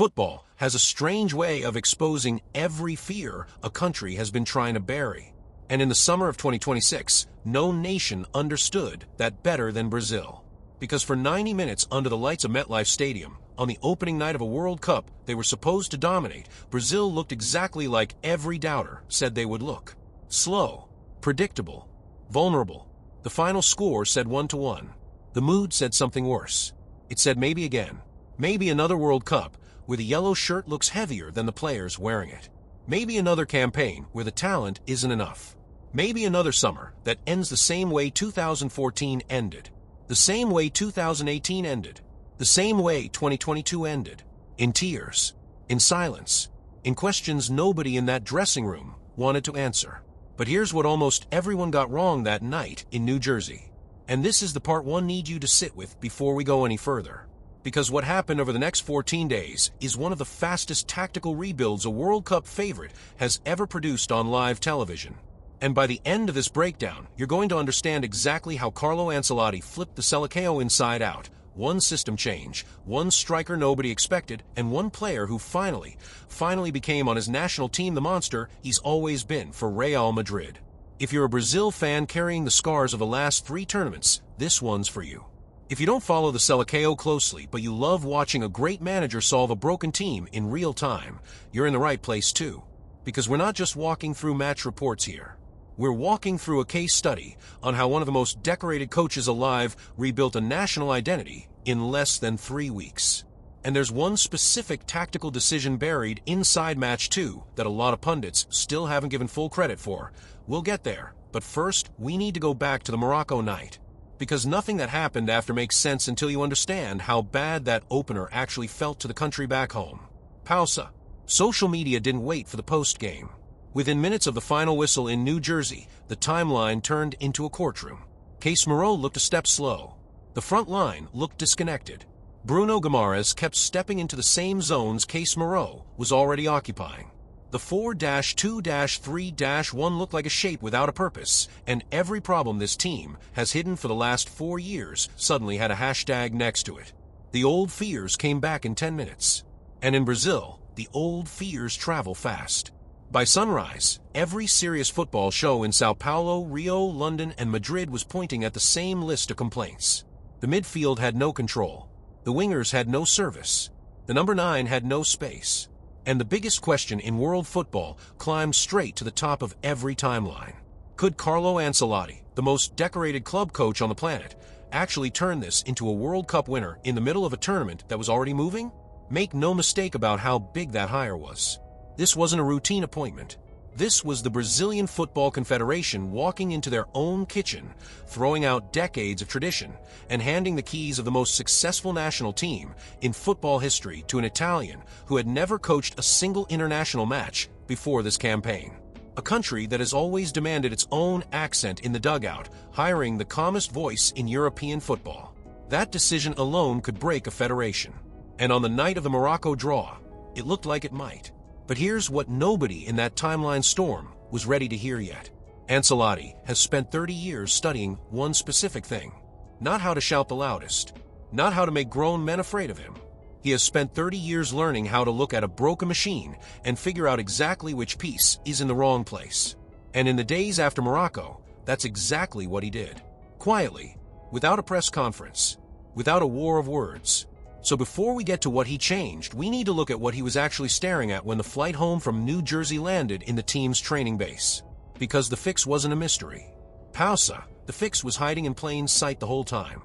Football has a strange way of exposing every fear a country has been trying to bury. And in the summer of 2026, no nation understood that better than Brazil. Because for 90 minutes under the lights of MetLife Stadium, on the opening night of a World Cup they were supposed to dominate, Brazil looked exactly like every doubter said they would look. Slow, predictable, vulnerable. The final score said 1-1. The mood said something worse. It said maybe again. Maybe another World Cup where the yellow shirt looks heavier than the players wearing it. Maybe another campaign where the talent isn't enough. Maybe another summer that ends the same way 2014 ended. The same way 2018 ended. The same way 2022 ended. In tears. In silence. In questions nobody in that dressing room wanted to answer. But here's what almost everyone got wrong that night in New Jersey. And this is the part one need you to sit with before we go any further. Because what happened over the next 14 days is one of the fastest tactical rebuilds a World Cup favorite has ever produced on live television. And by the end of this breakdown, you're going to understand exactly how Carlo Ancelotti flipped the Seleção inside out. One system change, one striker nobody expected, and one player who finally became on his national team the monster he's always been for Real Madrid. If you're a Brazil fan carrying the scars of the last 3 tournaments, this one's for you. If you don't follow the Seleção closely, but you love watching a great manager solve a broken team in real time, you're in the right place too. Because we're not just walking through match reports here. We're walking through a case study on how one of the most decorated coaches alive rebuilt a national identity in less than 3 weeks. And there's one specific tactical decision buried inside match 2 that a lot of pundits still haven't given full credit for. We'll get there, but first we need to go back to the Morocco night. Because nothing that happened after makes sense until you understand how bad that opener actually felt to the country back home. Pausa. Social media didn't wait for the post-game. Within minutes of the final whistle in New Jersey, the timeline turned into a courtroom. Casemiro looked a step slow. The front line looked disconnected. Bruno Guimarães kept stepping into the same zones Casemiro was already occupying. The 4-2-3-1 looked like a shape without a purpose, and every problem this team has hidden for the last 4 years suddenly had a hashtag next to it. The old fears came back in 10 minutes. And in Brazil, the old fears travel fast. By sunrise, every serious football show in Sao Paulo, Rio, London, and Madrid was pointing at the same list of complaints. The midfield had no control. The wingers had no service. The number 9 had no space. And the biggest question in world football climbed straight to the top of every timeline. Could Carlo Ancelotti, the most decorated club coach on the planet, actually turn this into a World Cup winner in the middle of a tournament that was already moving? Make no mistake about how big that hire was. This wasn't a routine appointment. This was the Brazilian Football Confederation walking into their own kitchen, throwing out decades of tradition, and handing the keys of the most successful national team in football history to an Italian who had never coached a single international match before this campaign. A country that has always demanded its own accent in the dugout, hiring the calmest voice in European football. That decision alone could break a federation. And on the night of the Morocco draw, it looked like it might. But here's what nobody in that timeline storm was ready to hear yet. Ancelotti has spent 30 years studying one specific thing. Not how to shout the loudest. Not how to make grown men afraid of him. He has spent 30 years learning how to look at a broken machine and figure out exactly which piece is in the wrong place. And in the days after Morocco, that's exactly what he did. Quietly, without a press conference, without a war of words. So before we get to what he changed, we need to look at what he was actually staring at when the flight home from New Jersey landed in the team's training base. Because the fix wasn't a mystery. Pausa, the fix was hiding in plain sight the whole time.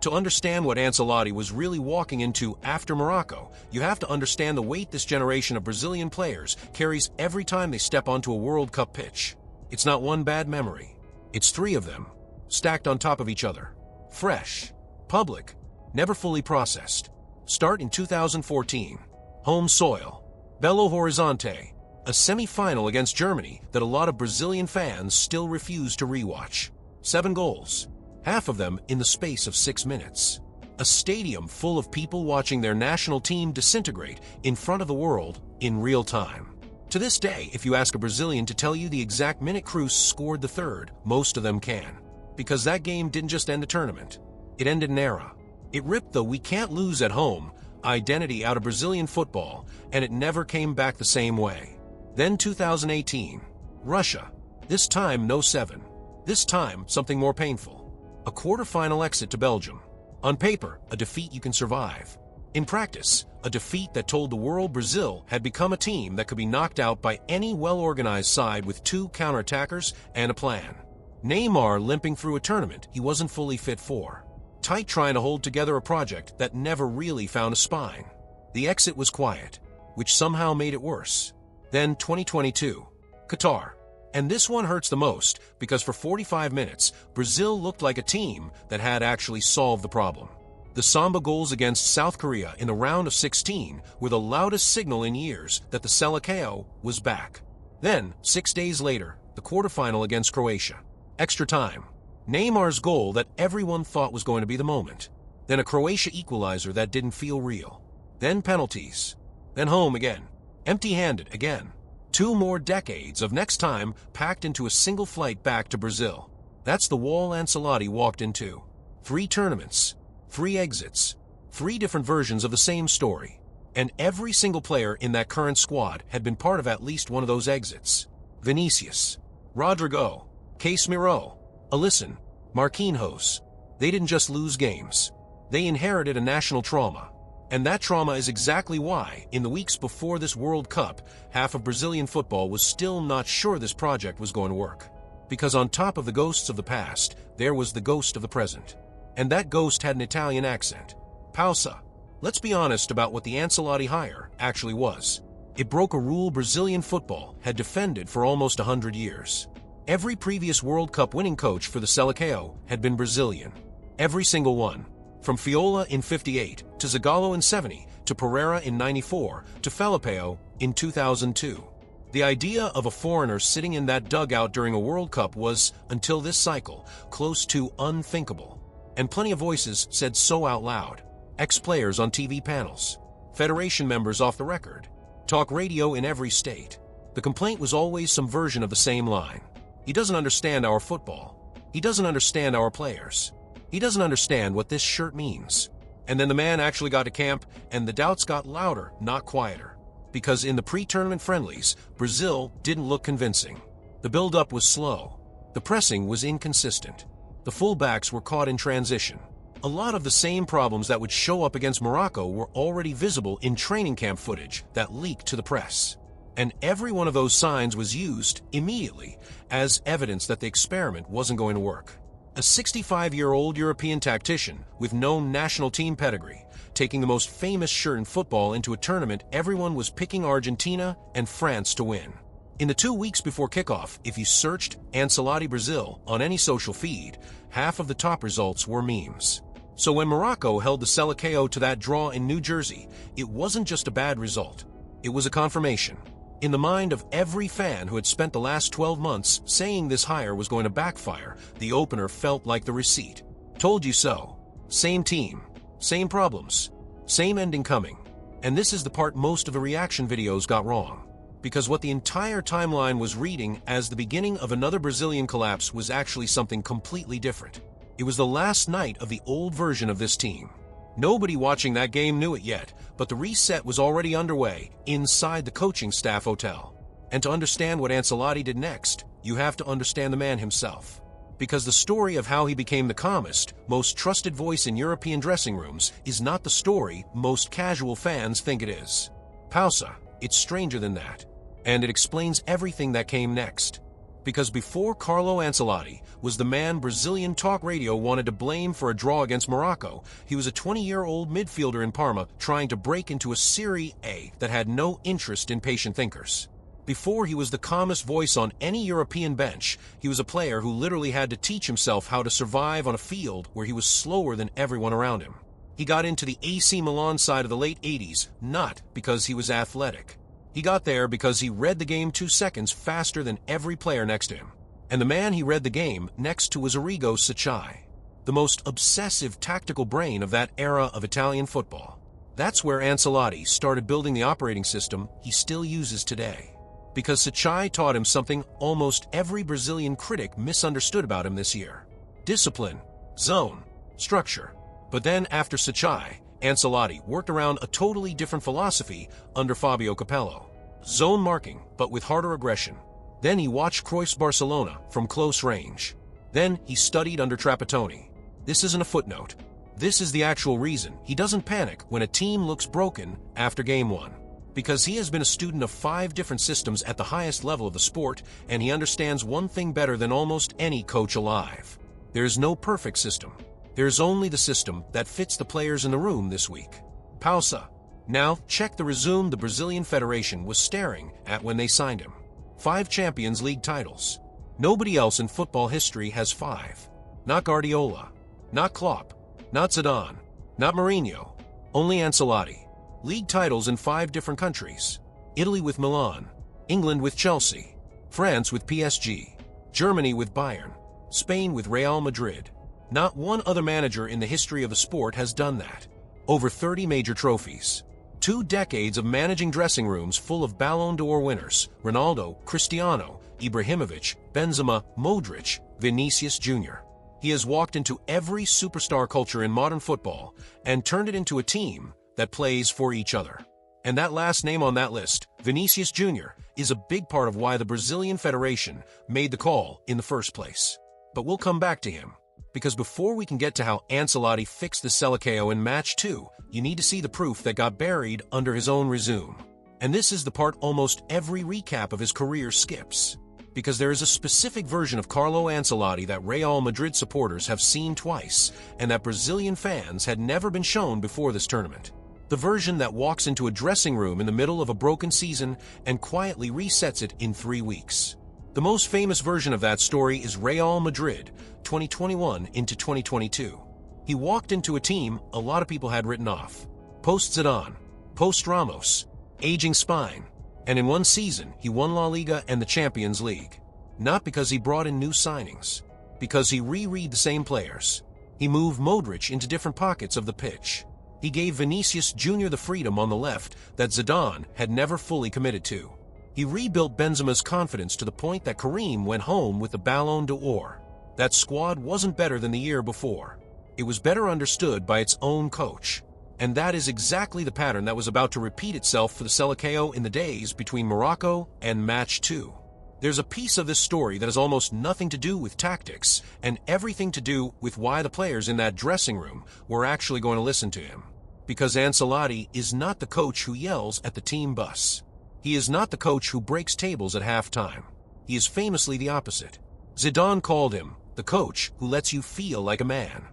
To understand what Ancelotti was really walking into after Morocco, you have to understand the weight this generation of Brazilian players carries every time they step onto a World Cup pitch. It's not one bad memory. It's 3 of them, stacked on top of each other. Fresh, public, never fully processed. Start in 2014. Home soil. Belo Horizonte. A semi-final against Germany that a lot of Brazilian fans still refuse to rewatch. 7 goals. Half of them in the space of 6 minutes. A stadium full of people watching their national team disintegrate in front of the world in real time. To this day, if you ask a Brazilian to tell you the exact minute Cruz scored the 3rd, most of them can. Because that game didn't just end the tournament. It ended an era. It ripped the "we can't lose at home" identity out of Brazilian football, and it never came back the same way. Then 2018, Russia. This time no 7. This time something more painful. A quarter-final exit to Belgium. On paper, a defeat you can survive. In practice, a defeat that told the world Brazil had become a team that could be knocked out by any well-organized side with 2 counterattackers and a plan. Neymar limping through a tournament he wasn't fully fit for. Tight trying to hold together a project that never really found a spine. The exit was quiet, which somehow made it worse. Then 2022, Qatar. And this one hurts the most because for 45 minutes, Brazil looked like a team that had actually solved the problem. The Samba goals against South Korea in the round of 16 were the loudest signal in years that the Seleção was back. Then, 6 days later, the quarterfinal against Croatia. Extra time. Neymar's goal that everyone thought was going to be the moment. Then a Croatia equalizer that didn't feel real. Then penalties. Then home again. Empty-handed again. 2 more decades of next time packed into a single flight back to Brazil. That's the wall Ancelotti walked into. 3 tournaments. 3 exits, 3 different versions of the same story, and every single player in that current squad had been part of at least one of those exits. Vinícius, Rodrigo, Casemiro, Alisson, Marquinhos. They didn't just lose games. They inherited a national trauma. And that trauma is exactly why, in the weeks before this World Cup, half of Brazilian football was still not sure this project was going to work. Because on top of the ghosts of the past, there was the ghost of the present. And that ghost had an Italian accent. Pausa. Let's be honest about what the Ancelotti hire actually was. It broke a rule Brazilian football had defended for almost 100 years. Every previous World Cup winning coach for the Seleção had been Brazilian. Every single one. From Fiola in 58, to Zagallo in 70, to Pereira in 94, to Felipao in 2002. The idea of a foreigner sitting in that dugout during a World Cup was, until this cycle, close to unthinkable. And plenty of voices said so out loud. Ex-players on TV panels. Federation members off the record. Talk radio in every state. The complaint was always some version of the same line. He doesn't understand our football. He doesn't understand our players. He doesn't understand what this shirt means. And then the man actually got to camp, and the doubts got louder, not quieter. Because in the pre-tournament friendlies, Brazil didn't look convincing. The build-up was slow. The pressing was inconsistent. The fullbacks were caught in transition. A lot of the same problems that would show up against Morocco were already visible in training camp footage that leaked to the press. And every one of those signs was used immediately as evidence that the experiment wasn't going to work. A 65-year-old European tactician with no national team pedigree, taking the most famous shirt in football into a tournament everyone was picking Argentina and France to win. In the 2 weeks before kickoff, if you searched Ancelotti Brazil on any social feed, half of the top results were memes. So when Morocco held the Seleção to that draw in New Jersey, it wasn't just a bad result. It was a confirmation. In the mind of every fan who had spent the last 12 months saying this hire was going to backfire, the opener felt like the receipt. Told you so. Same team. Same problems. Same ending coming. And this is the part most of the reaction videos got wrong. Because what the entire timeline was reading as the beginning of another Brazilian collapse was actually something completely different. It was the last night of the old version of this team. Nobody watching that game knew it yet, but the reset was already underway inside the coaching staff hotel. And to understand what Ancelotti did next, you have to understand the man himself. Because the story of how he became the calmest, most trusted voice in European dressing rooms is not the story most casual fans think it is. Pausa. It's stranger than that. And it explains everything that came next. Because before Carlo Ancelotti was the man Brazilian talk radio wanted to blame for a draw against Morocco, he was a 20-year-old midfielder in Parma trying to break into a Serie A that had no interest in patient thinkers. Before he was the calmest voice on any European bench, he was a player who literally had to teach himself how to survive on a field where he was slower than everyone around him. He got into the AC Milan side of the late 80s, not because he was athletic. He got there because he read the game 2 seconds faster than every player next to him. And the man he read the game next to was Arrigo Sacchi, the most obsessive tactical brain of that era of Italian football. That's where Ancelotti started building the operating system he still uses today. Because Sacchi taught him something almost every Brazilian critic misunderstood about him this year. Discipline, zone, structure. But then after Sacchi, Ancelotti worked around a totally different philosophy under Fabio Capello. Zone marking, but with harder aggression. Then he watched Cruyff's Barcelona from close range. Then he studied under Trapattoni. This isn't a footnote. This is the actual reason he doesn't panic when a team looks broken after game one. Because he has been a student of 5 different systems at the highest level of the sport, and he understands one thing better than almost any coach alive. There is no perfect system. There's only the system that fits the players in the room this week. Pausa. Now, check the resume the Brazilian Federation was staring at when they signed him. 5 Champions League titles. Nobody else in football history has 5. Not Guardiola. Not Klopp. Not Zidane. Not Mourinho. Only Ancelotti. League titles in 5 different countries. Italy with Milan. England with Chelsea. France with PSG. Germany with Bayern. Spain with Real Madrid. Not one other manager in the history of the sport has done that. Over 30 major trophies. 2 decades of managing dressing rooms full of Ballon d'Or winners, Ronaldo, Cristiano, Ibrahimovic, Benzema, Modric, Vinícius Júnior. He has walked into every superstar culture in modern football and turned it into a team that plays for each other. And that last name on that list, Vinícius Júnior, is a big part of why the Brazilian Federation made the call in the first place. But we'll come back to him. Because before we can get to how Ancelotti fixed the Seleção in match 2, you need to see the proof that got buried under his own resume. And this is the part almost every recap of his career skips. Because there is a specific version of Carlo Ancelotti that Real Madrid supporters have seen twice, and that Brazilian fans had never been shown before this tournament. The version that walks into a dressing room in the middle of a broken season and quietly resets it in 3 weeks. The most famous version of that story is Real Madrid, 2021 into 2022. He walked into a team a lot of people had written off. Post-Zidane, post-Ramos, aging spine, and in one season he won La Liga and the Champions League. Not because he brought in new signings, because he reread the same players. He moved Modric into different pockets of the pitch. He gave Vinícius Júnior the freedom on the left that Zidane had never fully committed to. He rebuilt Benzema's confidence to the point that Karim went home with the Ballon d'Or. That squad wasn't better than the year before. It was better understood by its own coach. And that is exactly the pattern that was about to repeat itself for the Seleção in the days between Morocco and match 2. There's a piece of this story that has almost nothing to do with tactics and everything to do with why the players in that dressing room were actually going to listen to him. Because Ancelotti is not the coach who yells at the team bus. He is not the coach who breaks tables at halftime. He is famously the opposite. Zidane called him the coach who lets you feel like a man.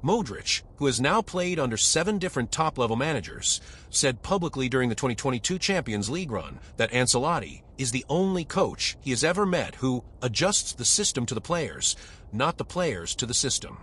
Modric, who has now played under 7 different top-level managers, said publicly during the 2022 Champions League run that Ancelotti is the only coach he has ever met who adjusts the system to the players, not the players to the system.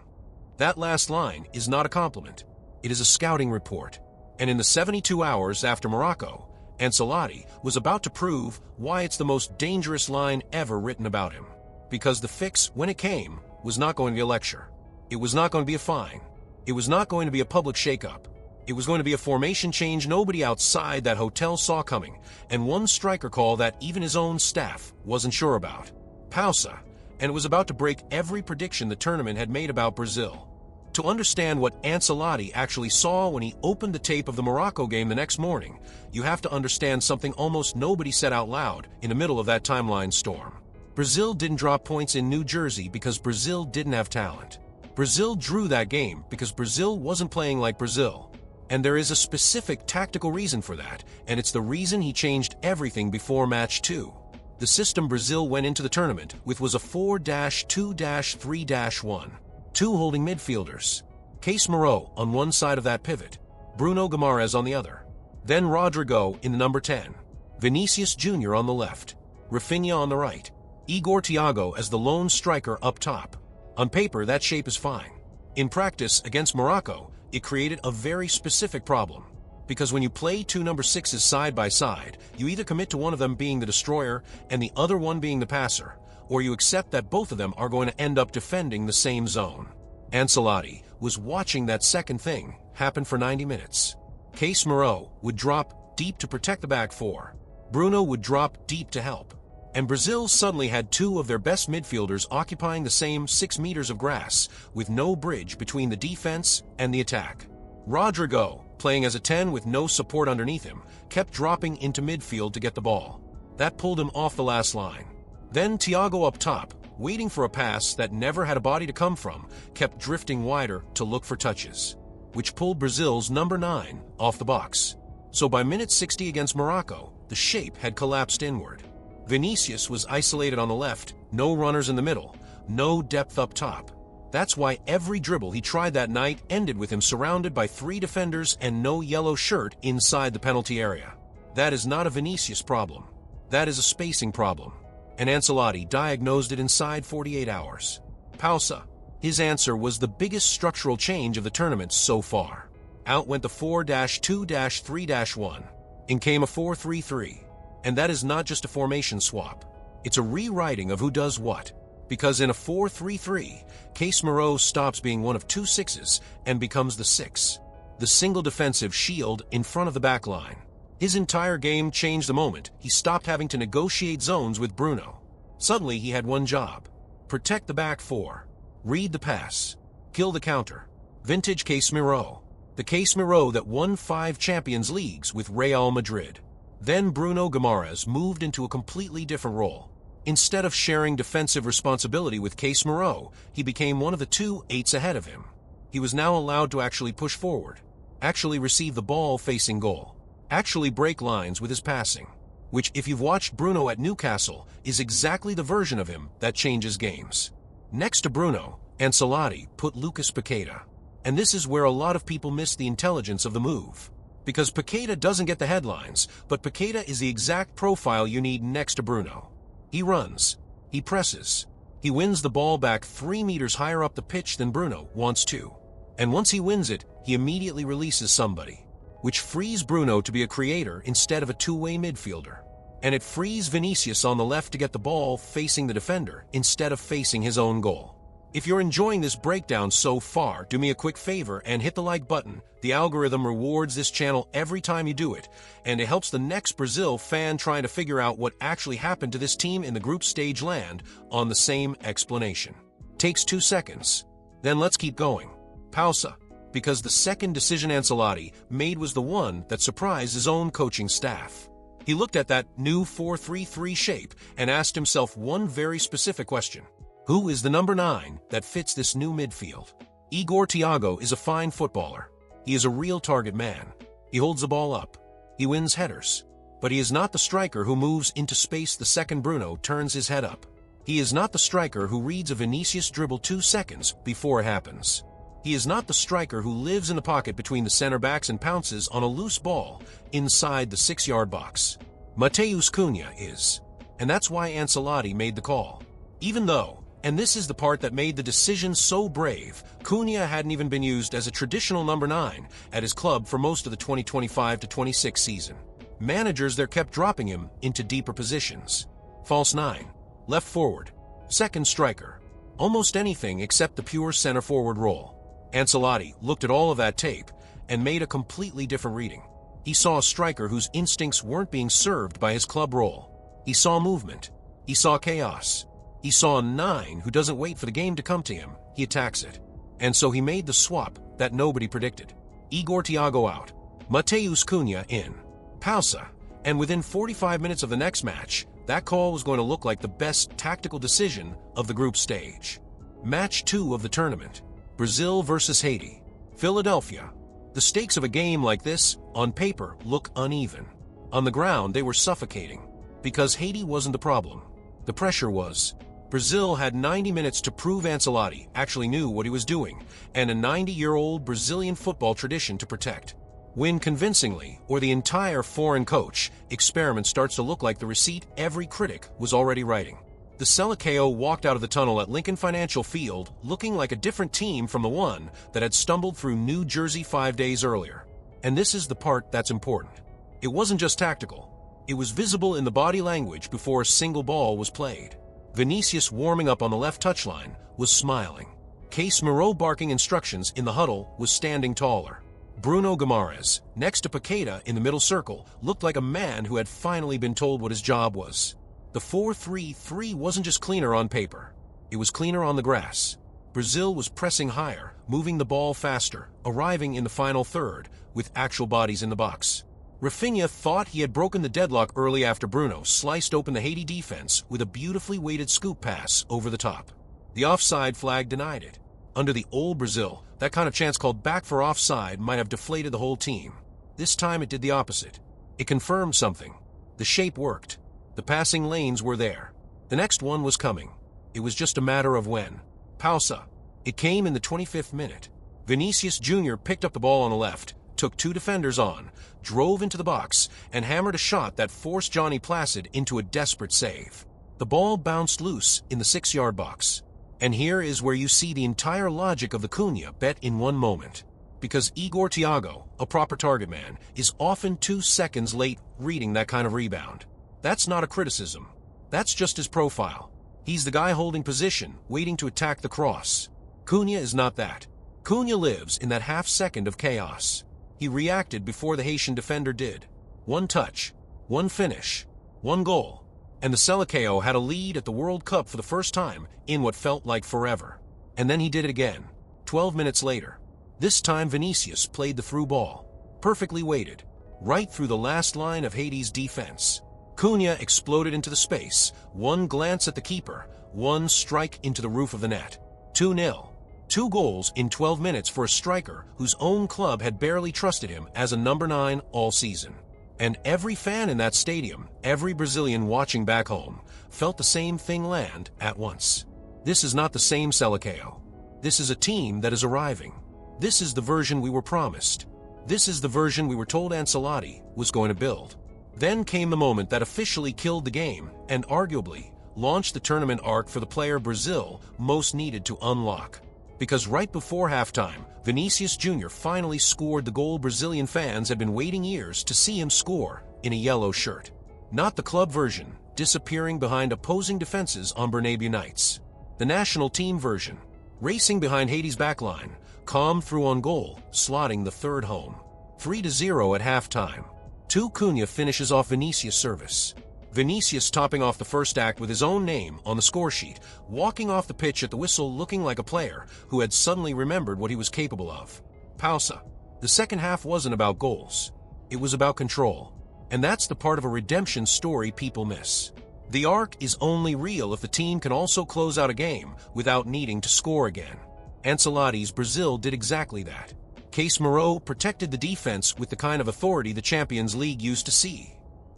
That last line is not a compliment. It is a scouting report. And in the 72 hours after Morocco, Ancelotti was about to prove why it's the most dangerous line ever written about him. Because the fix, when it came, was not going to be a lecture. It was not going to be a fine. It was not going to be a public shakeup. It was going to be a formation change nobody outside that hotel saw coming, and one striker call that even his own staff wasn't sure about. Pausa, and it was about to break every prediction the tournament had made about Brazil. To understand what Ancelotti actually saw when he opened the tape of the Morocco game the next morning, you have to understand something almost nobody said out loud in the middle of that timeline storm. Brazil didn't drop points in New Jersey because Brazil didn't have talent. Brazil drew that game because Brazil wasn't playing like Brazil. And there is a specific tactical reason for that, and it's the reason he changed everything before match 2. The system Brazil went into the tournament with was a 4-2-3-1. 2 holding midfielders. Casemiro on one side of that pivot, Bruno Guimarães on the other. Then Rodrigo in the number 10. Vinícius Júnior on the left. Rafinha on the right. Igor Thiago as the lone striker up top. On paper, that shape is fine. In practice, against Morocco, it created a very specific problem. Because when you play 2 number 6s side by side, you either commit to one of them being the destroyer and the other one being the passer, or you accept that both of them are going to end up defending the same zone. Ancelotti was watching that second thing happen for 90 minutes. Casemiro would drop deep to protect the back 4. Bruno would drop deep to help. And Brazil suddenly had 2 of their best midfielders occupying the same 6 meters of grass, with no bridge between the defense and the attack. Rodrigo, playing as a 10 with no support underneath him, kept dropping into midfield to get the ball. That pulled him off the last line. Then Thiago up top, waiting for a pass that never had a body to come from, kept drifting wider to look for touches, which pulled Brazil's number 9 off the box. So by minute 60 against Morocco, the shape had collapsed inward. Vinícius was isolated on the left, no runners in the middle, no depth up top. That's why every dribble he tried that night ended with him surrounded by 3 defenders and no yellow shirt inside the penalty area. That is not a Vinícius problem. That is a spacing problem. And Ancelotti diagnosed it inside 48 hours. Pausa. His answer was the biggest structural change of the tournament so far. Out went the 4-2-3-1. In came a 4-3-3. And that is not just a formation swap. It's a rewriting of who does what. Because in a 4-3-3, Casemiro stops being one of 2 6s and becomes the 6. The single defensive shield in front of the back line. His entire game changed the moment he stopped having to negotiate zones with Bruno. Suddenly he had one job. Protect the back 4. Read the pass. Kill the counter. Vintage Casemiro. The Casemiro that won 5 Champions Leagues with Real Madrid. Then Bruno Guimarães moved into a completely different role. Instead of sharing defensive responsibility with Casemiro, he became one of the 2 8s ahead of him. He was now allowed to actually push forward, actually receive the ball facing goal, actually break lines with his passing, which, if you've watched Bruno at Newcastle, is exactly the version of him that changes games. Next to Bruno, Ancelotti put Lucas Paqueta. And this is where a lot of people miss the intelligence of the move. Because Paqueta doesn't get the headlines, but Paqueta is the exact profile you need next to Bruno. He runs, he presses, he wins the ball back 3 meters higher up the pitch than Bruno wants to. And once he wins it, he immediately releases somebody, which frees Bruno to be a creator instead of a 2-way midfielder. And it frees Vinícius on the left to get the ball facing the defender instead of facing his own goal. If you're enjoying this breakdown so far, do me a quick favor and hit the like button. The algorithm rewards this channel every time you do it, and it helps the next Brazil fan trying to figure out what actually happened to this team in the group stage land on the same explanation. Takes 2 seconds. Then let's keep going. Pausa. Because the second decision Ancelotti made was the one that surprised his own coaching staff. He looked at that new 4-3-3 shape and asked himself one very specific question. Who is the number 9 that fits this new midfield? Igor Thiago is a fine footballer. He is a real target man. He holds the ball up. He wins headers. But he is not the striker who moves into space the second Bruno turns his head up. He is not the striker who reads a Vinícius dribble 2 seconds before it happens. He is not the striker who lives in the pocket between the center backs and pounces on a loose ball inside the 6-yard box. Matheus Cunha is. And that's why Ancelotti made the call. Even though, and this is the part that made the decision so brave, Cunha hadn't even been used as a traditional number 9 at his club for most of the 2025-26 season. Managers there kept dropping him into deeper positions. False 9, left forward, second striker, almost anything except the pure center forward role. Ancelotti looked at all of that tape and made a completely different reading. He saw a striker whose instincts weren't being served by his club role. He saw movement. He saw chaos. He saw a 9 who doesn't wait for the game to come to him, he attacks it. And so he made the swap that nobody predicted. Igor Thiago out, Matheus Cunha in. Pausa. And within 45 minutes of the next match, that call was going to look like the best tactical decision of the group stage. Match 2 of the tournament. Brazil versus Haiti. Philadelphia. The stakes of a game like this, on paper, look uneven. On the ground, they were suffocating. Because Haiti wasn't the problem. The pressure was. Brazil had 90 minutes to prove Ancelotti actually knew what he was doing, and a 90-year-old Brazilian football tradition to protect. Win convincingly, or the entire foreign coach experiment starts to look like the receipt every critic was already writing. The Seleção walked out of the tunnel at Lincoln Financial Field looking like a different team from the one that had stumbled through New Jersey 5 days earlier. And this is the part that's important. It wasn't just tactical. It was visible in the body language before a single ball was played. Vinícius, warming up on the left touchline, was smiling. Casemiro, barking instructions in the huddle, was standing taller. Bruno Guimarães, next to Paqueta in the middle circle, looked like a man who had finally been told what his job was. The 4-3-3 wasn't just cleaner on paper. It was cleaner on the grass. Brazil was pressing higher, moving the ball faster, arriving in the final third, with actual bodies in the box. Rafinha thought he had broken the deadlock early after Bruno sliced open the Haiti defense with a beautifully weighted scoop pass over the top. The offside flag denied it. Under the old Brazil, that kind of chance called back for offside might have deflated the whole team. This time it did the opposite. It confirmed something. The shape worked. The passing lanes were there. The next one was coming. It was just a matter of when. Pausa. It came in the 25th minute. Vinícius Júnior picked up the ball on the left, took two defenders on, drove into the box, and hammered a shot that forced Johnny Placid into a desperate save. The ball bounced loose in the 6-yard box. And here is where you see the entire logic of the Cunha bet in one moment. Because Igor Thiago, a proper target man, is often 2 seconds late reading that kind of rebound. That's not a criticism. That's just his profile. He's the guy holding position, waiting to attack the cross. Cunha is not that. Cunha lives in that half second of chaos. He reacted before the Haitian defender did. One touch, one finish, one goal. And the Seleção had a lead at the World Cup for the first time in what felt like forever. And then he did it again, 12 minutes later. This time Vinícius played the through ball, perfectly weighted, right through the last line of Haiti's defense. Cunha exploded into the space, one glance at the keeper, one strike into the roof of the net. 2-0. 2 goals in 12 minutes for a striker whose own club had barely trusted him as a number 9 all season. And every fan in that stadium, every Brazilian watching back home, felt the same thing land at once. This is not the same Seleção. This is a team that is arriving. This is the version we were promised. This is the version we were told Ancelotti was going to build. Then came the moment that officially killed the game and arguably launched the tournament arc for the player Brazil most needed to unlock. Because right before halftime, Vinícius Júnior finally scored the goal Brazilian fans had been waiting years to see him score in a yellow shirt. Not the club version, disappearing behind opposing defenses on Bernabeu nights. The national team version, racing behind Haiti's backline, calm through on goal, slotting the third home. 3-0 at halftime. 2 Cunha finishes off Vinícius' service. Vinícius topping off the first act with his own name on the score sheet, walking off the pitch at the whistle looking like a player who had suddenly remembered what he was capable of. Pausa. The second half wasn't about goals. It was about control. And that's the part of a redemption story people miss. The arc is only real if the team can also close out a game without needing to score again. Ancelotti's Brazil did exactly that. Casemiro protected the defense with the kind of authority the Champions League used to see.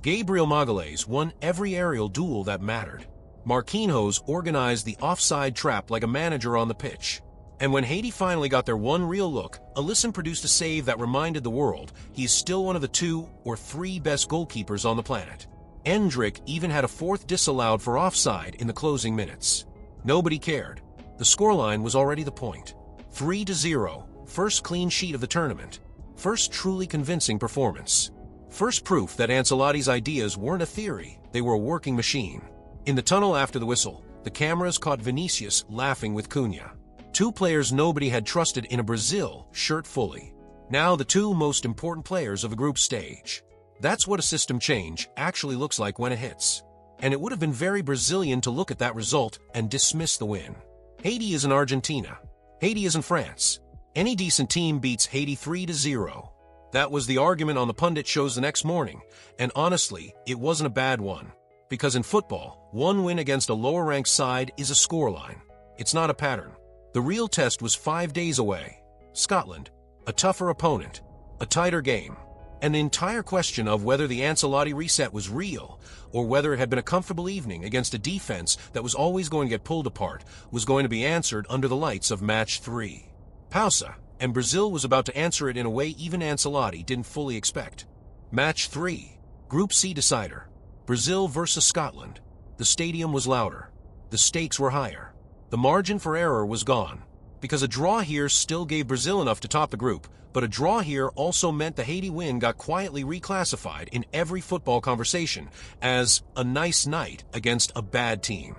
Gabriel Magalhães won every aerial duel that mattered. Marquinhos organized the offside trap like a manager on the pitch. And when Haiti finally got their one real look, Alisson produced a save that reminded the world he's still one of the 2 or 3 best goalkeepers on the planet. Endrick even had a 4th disallowed for offside in the closing minutes. Nobody cared. The scoreline was already the point. 3-0. First clean sheet of the tournament. First truly convincing performance. First proof that Ancelotti's ideas weren't a theory, they were a working machine. In the tunnel after the whistle, the cameras caught Vinícius laughing with Cunha. 2 players nobody had trusted in a Brazil shirt fully. Now the 2 most important players of the group stage. That's what a system change actually looks like when it hits. And it would have been very Brazilian to look at that result and dismiss the win. Haiti isn't Argentina. Haiti isn't France. Any decent team beats Haiti 3-0. That was the argument on the pundit shows the next morning, and honestly, it wasn't a bad one. Because in football, one win against a lower-ranked side is a scoreline. It's not a pattern. The real test was 5 days away. Scotland, a tougher opponent, a tighter game, and the entire question of whether the Ancelotti reset was real or whether it had been a comfortable evening against a defense that was always going to get pulled apart was going to be answered under the lights of Match 3. Pausa, and Brazil was about to answer it in a way even Ancelotti didn't fully expect. Match 3. Group C decider. Brazil versus Scotland. The stadium was louder. The stakes were higher. The margin for error was gone. Because a draw here still gave Brazil enough to top the group, but a draw here also meant the Haiti win got quietly reclassified in every football conversation as a nice night against a bad team.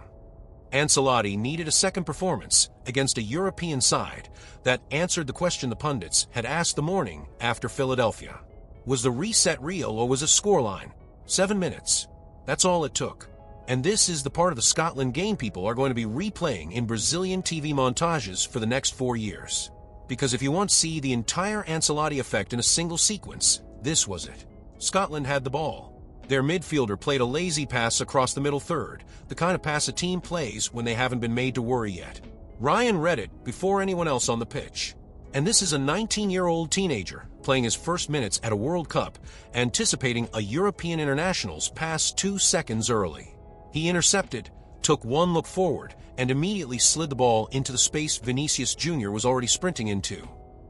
Ancelotti needed a second performance against a European side that answered the question the pundits had asked the morning after Philadelphia. Was the reset real or was it scoreline? 7 minutes. That's all it took. And this is the part of the Scotland game people are going to be replaying in Brazilian TV montages for the next 4 years. Because if you want to see the entire Ancelotti effect in a single sequence, this was it. Scotland had the ball. Their midfielder played a lazy pass across the middle third, the kind of pass a team plays when they haven't been made to worry yet. Ryan read it before anyone else on the pitch. And this is a 19-year-old teenager playing his first minutes at a World Cup, anticipating a European international's pass 2 seconds early. He intercepted, took one look forward, and immediately slid the ball into the space Vinícius Júnior was already sprinting into.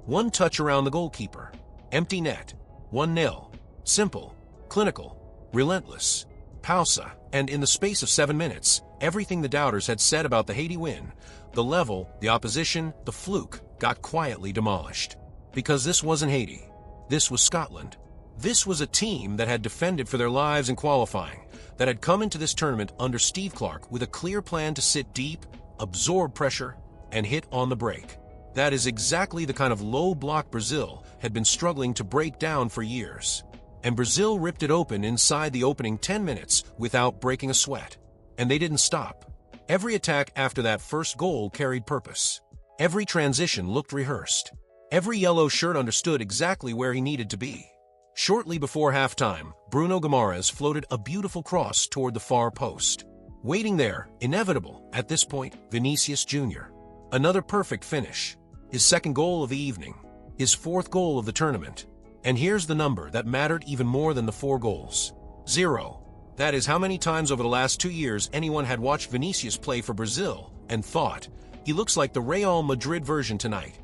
One touch around the goalkeeper. Empty net. 1-0. Simple. Clinical. Relentless. Pausa. And in the space of 7 minutes, everything the doubters had said about the Haiti win, the level, the opposition, the fluke, got quietly demolished. Because this wasn't Haiti. This was Scotland. This was a team that had defended for their lives in qualifying, that had come into this tournament under Steve Clarke with a clear plan to sit deep, absorb pressure, and hit on the break. That is exactly the kind of low block Brazil had been struggling to break down for years. And Brazil ripped it open inside the opening 10 minutes without breaking a sweat. And they didn't stop. Every attack after that first goal carried purpose. Every transition looked rehearsed. Every yellow shirt understood exactly where he needed to be. Shortly before halftime, Bruno Guimarães floated a beautiful cross toward the far post. Waiting there, inevitable, at this point, Vinícius Júnior. Another perfect finish. His second goal of the evening. His fourth goal of the tournament. And here's the number that mattered even more than the 4 goals. 0. That is how many times over the last 2 years anyone had watched Vinícius play for Brazil and thought, he looks like the Real Madrid version tonight.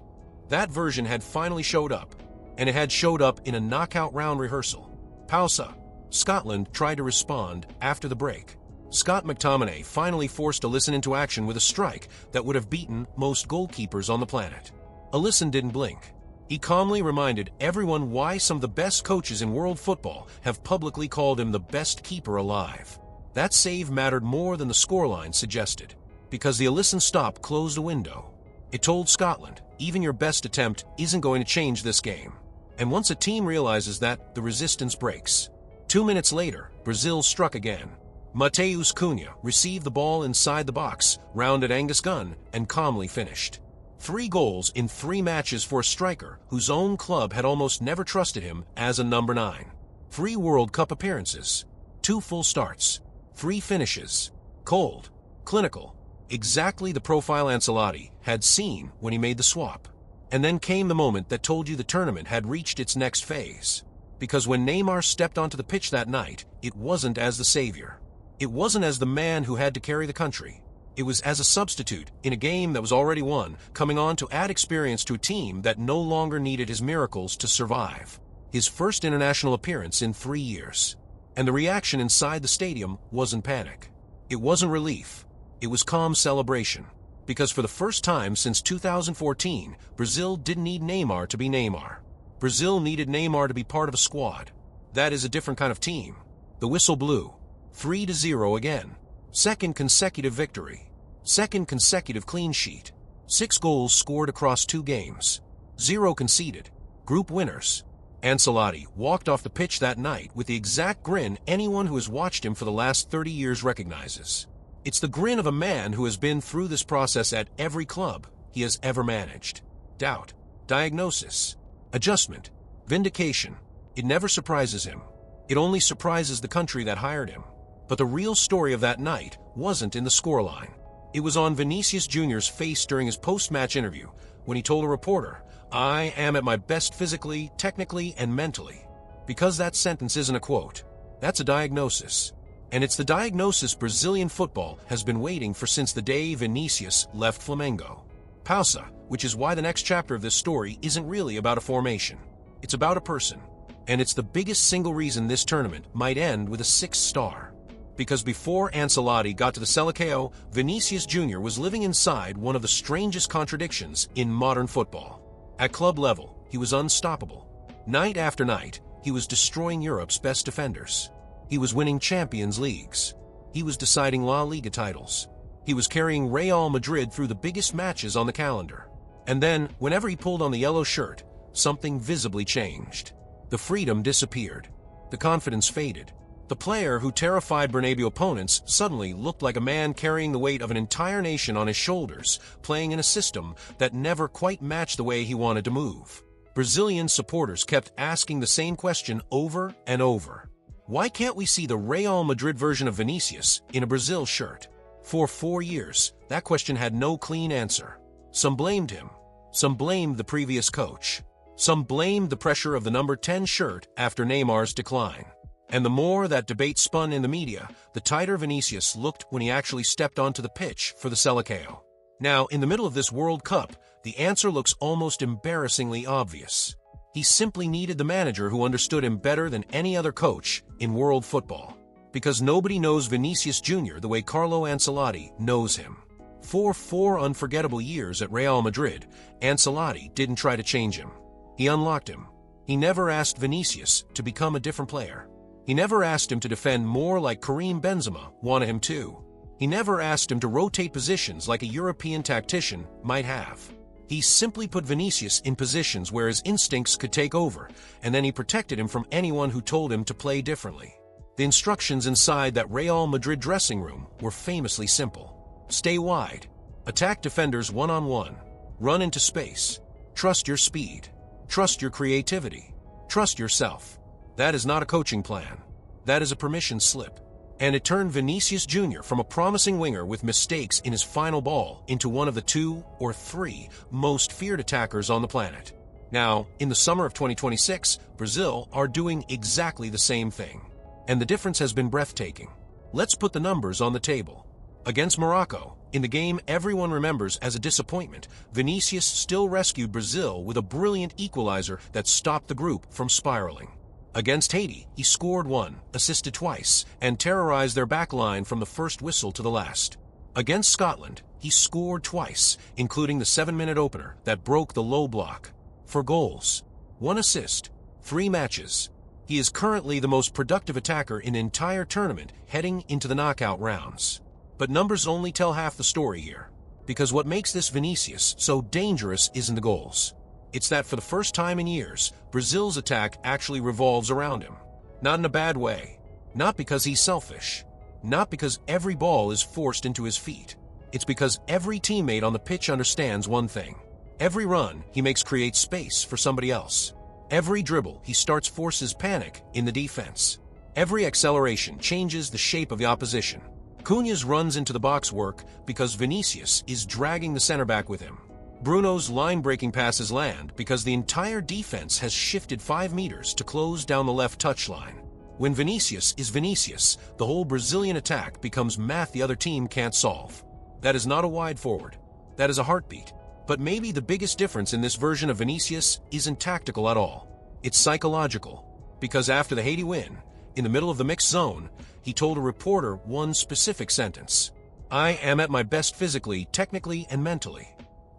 That version had finally showed up, and it had showed up in a knockout round rehearsal. Pausa. Scotland tried to respond after the break. Scott McTominay finally forced Alisson into action with a strike that would have beaten most goalkeepers on the planet. Alisson didn't blink. He calmly reminded everyone why some of the best coaches in world football have publicly called him the best keeper alive. That save mattered more than the scoreline suggested, because the Alisson stop closed a window. It told Scotland, even your best attempt isn't going to change this game. And once a team realizes that, the resistance breaks. 2 minutes later, Brazil struck again. Matheus Cunha received the ball inside the box, rounded Angus Gunn, and calmly finished. 3 goals in 3 matches for a striker whose own club had almost never trusted him as a number 9. 3 World Cup appearances. 2 full starts. 3 finishes. Cold. Clinical. Exactly the profile Ancelotti had seen when he made the swap. And then came the moment that told you the tournament had reached its next phase. Because when Neymar stepped onto the pitch that night, it wasn't as the savior. It wasn't as the man who had to carry the country. It was as a substitute in a game that was already won, coming on to add experience to a team that no longer needed his miracles to survive. His first international appearance in 3 years. And the reaction inside the stadium wasn't panic. It wasn't relief. It was calm celebration. Because for the first time since 2014, Brazil didn't need Neymar to be Neymar. Brazil needed Neymar to be part of a squad. That is a different kind of team. The whistle blew. 3-0 again. Second consecutive victory. Second consecutive clean sheet. 6 goals scored across 2 games. 0 conceded. Group winners. Ancelotti walked off the pitch that night with the exact grin anyone who has watched him for the last 30 years recognizes. It's the grin of a man who has been through this process at every club he has ever managed. Doubt. Diagnosis. Adjustment. Vindication. It never surprises him. It only surprises the country that hired him. But the real story of that night wasn't in the scoreline. It was on Vinícius Júnior's face during his post-match interview when he told a reporter, "I am at my best physically, technically, and mentally." Because that sentence isn't a quote. That's a diagnosis. And it's the diagnosis Brazilian football has been waiting for since the day Vinícius left Flamengo. Pausa, which is why the next chapter of this story isn't really about a formation. It's about a person. And it's the biggest single reason this tournament might end with a 6th star. Because before Ancelotti got to the Seleção, Vinícius Júnior was living inside one of the strangest contradictions in modern football. At club level, he was unstoppable. Night after night, he was destroying Europe's best defenders. He was winning Champions Leagues. He was deciding La Liga titles. He was carrying Real Madrid through the biggest matches on the calendar. And then, whenever he pulled on the yellow shirt, something visibly changed. The freedom disappeared. The confidence faded. The The player who terrified Bernabeu opponents suddenly looked like a man carrying the weight of an entire nation on his shoulders, playing in a system that never quite matched the way he wanted to move. Brazilian supporters kept asking the same question over and over. Why can't we see the Real Madrid version of Vinícius in a Brazil shirt? For 4 years, that question had no clean answer. Some blamed him. Some blamed the previous coach. Some blamed the pressure of the number 10 shirt after Neymar's decline. And the more that debate spun in the media, the tighter Vinícius looked when he actually stepped onto the pitch for the Seleção. Now, in the middle of this World Cup, the answer looks almost embarrassingly obvious. He simply needed the manager who understood him better than any other coach in world football. Because nobody knows Vinícius Júnior the way CARLO Ancelotti knows him. For 4 unforgettable years at Real Madrid, Ancelotti didn't try to change him. He unlocked him. He never asked Vinícius to become a different player. He never asked him to defend more like Karim Benzema wanted him to. He never asked him to rotate positions like a European tactician might have. He simply put Vinícius in positions where his instincts could take over, and then he protected him from anyone who told him to play differently. The instructions inside that Real Madrid dressing room were famously simple. Stay wide. Attack defenders one-on-one. Run into space. Trust your speed. Trust your creativity. Trust yourself. That is not a coaching plan. That is a permission slip. And it turned Vinícius Júnior from a promising winger with mistakes in his final ball into one of the 2 or 3 most feared attackers on the planet. Now, in the summer of 2026, Brazil are doing exactly the same thing. And the difference has been breathtaking. Let's put the numbers on the table. Against Morocco, in the game everyone remembers as a disappointment, Vinícius still rescued Brazil with a brilliant equalizer that stopped the group from spiraling. Against Haiti, he scored 1, assisted twice, and terrorized their back line from the first whistle to the last. Against Scotland, he scored twice, including the 7-minute opener that broke the low block. For goals, 1 assist, 3 matches. He is currently the most productive attacker in the entire tournament heading into the knockout rounds. But numbers only tell half the story here. Because what makes this Vinícius so dangerous isn't the goals. It's that for the first time in years, Brazil's attack actually revolves around him. Not in a bad way. Not because he's selfish. Not because every ball is forced into his feet. It's because every teammate on the pitch understands one thing. Every run he makes creates space for somebody else. Every dribble he starts forces panic in the defense. Every acceleration changes the shape of the opposition. Cunha's runs into the box work because Vinícius is dragging the center back with him. Bruno's line-breaking passes land because the entire defense has shifted 5 meters to close down the left touchline. When Vinícius is Vinícius, the whole Brazilian attack becomes math the other team can't solve. That is not a wide forward. That is a heartbeat. But maybe the biggest difference in this version of Vinícius isn't tactical at all. It's psychological. Because after the Haiti win, in the middle of the mixed zone, he told a reporter one specific sentence. "I am at my best physically, technically, and mentally."